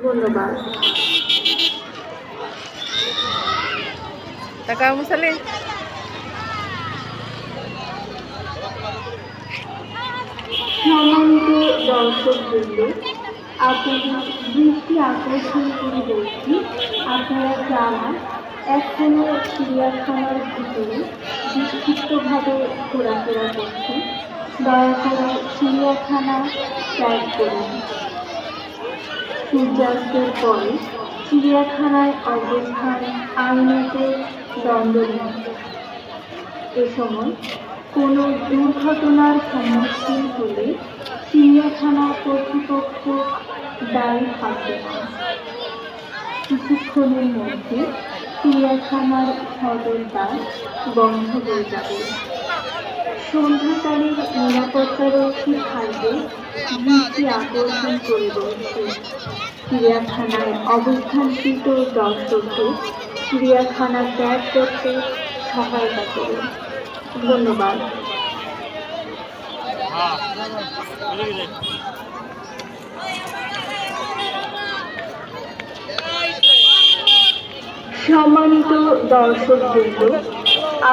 ধন্যবাদ। টাকা মুসালে সম্মানিত দর্শকবৃন্দ, আপনাদের দৃষ্টি আকর্ষণ করে বলছি, আপনারা যারা এখনো চিড়িয়াখানার ভিতরে বিক্ষিপ্তভাবে ঘোরাফেরা করছেন, দয়া করে চিড়িয়াখানা ত্যাগ করুন। সূর্যাস্তের পরে চিড়িয়াখানায় অবস্থান আইনত দণ্ডনীয়। এ সময় কোনো দুর্ঘটনার সম্মুখীন হলে চিড়িয়াখানা কর্তৃপক্ষ দায়ী থাকবে না। কিছুক্ষণের মধ্যে চিড়িয়াখানার সদর দ্বার বন্ধ হয়ে যাবে। সন্ধ্যাকালীন নিরাপত্তারক্ষী ভাইদের দৃষ্টি আকর্ষণ করে বলছে, চিড়িয়াখানায় অবস্থানকৃত দর্শকদের চিড়িয়াখানা ত্যাগ করতে সহায়তা করুন। ধন্যবাদ। সম্মানিত দর্শকবৃন্দ,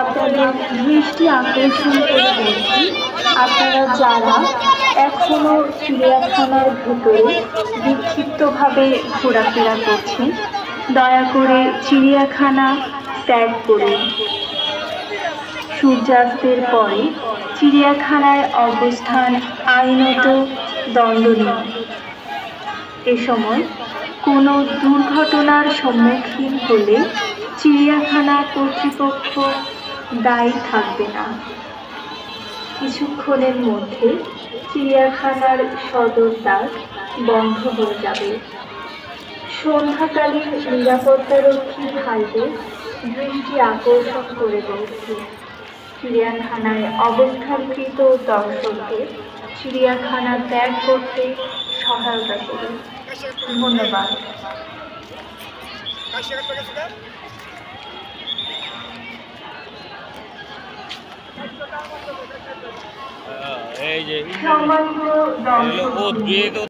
আপনাদের দৃষ্টি আকর্ষণ করে বলছি, আপনারা যারা এখনো চিড়িয়াখানার ভিতরে বিক্ষিপ্তভাবে ঘোরাফেরা করছেন, দয়া করে চিড়িয়াখানা ত্যাগ করুন। সূর্যাস্তের পরে চিড়িয়াখানায় অবস্থান আইনত দণ্ডনীয়। এ সময় কোনো দুর্ঘটনার সম্মুখীন হলে চিড়িয়াখানা কর্তৃপক্ষ দায়ী থাকবে না। কিছুক্ষণের মধ্যে চিড়িয়াখানার সদর দ্বার বন্ধ হয়ে যাবে। সন্ধ্যাকালীন নিরাপত্তারক্ষী ভাইদের দৃষ্টি আকর্ষণ করে বলছি, চিড়িয়াখানায় অবস্থানকৃত দর্শকদের চিড়িয়াখানা ত্যাগ করতে সহায়তা করুন। ধন্যবাদ। এই যে সম্মানিত দর্শক